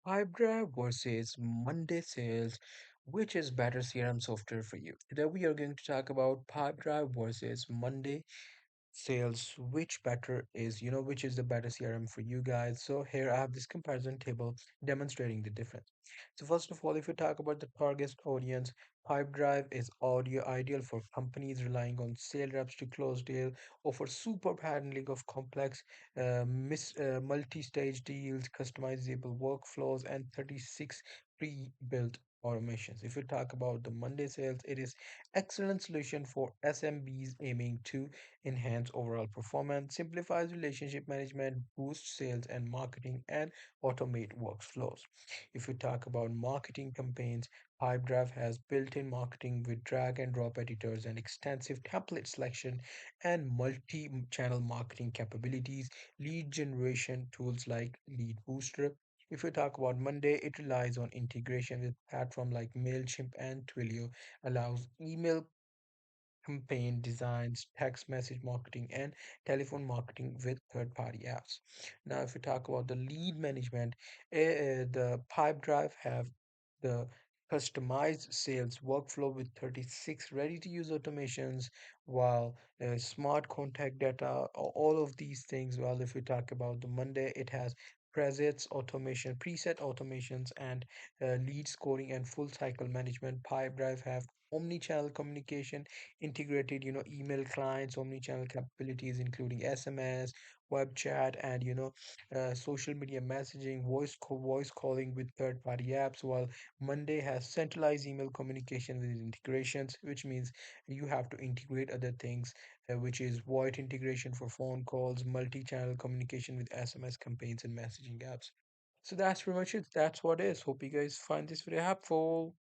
Pipedrive versus Monday sales. Which is better CRM software for you? Today we are going to talk about Pipedrive versus Monday sales. Which better is, which is the better CRM for you guys? So here I have this comparison table demonstrating the difference. So first of all, if you talk about the target audience, Pipedrive is audio ideal for companies relying on sales reps to close deal, offers superb handling of complex multi-stage deals, customizable workflows, and 36 pre-built automations. If you talk about the Monday sales, it is excellent solution for SMBs aiming to enhance overall performance, simplifies relationship management, boosts sales and marketing, and automate workflows. If you talk about marketing campaigns, Pipedrive has built-in marketing with drag and drop editors and extensive template selection and multi-channel marketing capabilities, lead generation tools like Lead Booster. If we talk about Monday, it relies on integration with platforms like MailChimp and Twilio, allows email campaign designs, text message marketing, and telephone marketing with third party apps. Now, if we talk about the lead management, the Pipedrive have the customized sales workflow with 36 ready to use automations, while smart contact data, all of these things. Well, if we talk about the Monday, it has preset automations, and lead scoring and full cycle management. Pipedrive have omni-channel communication, integrated email clients, omni-channel capabilities including SMS, web chat, and social media messaging, voice calling with third party apps, while Monday has centralized email communication with integrations, which means you have to integrate other things, which is voice integration for phone calls, multi-channel communication with SMS campaigns and messaging apps. So that's pretty much it. That's what it is. Hope you guys find this video helpful.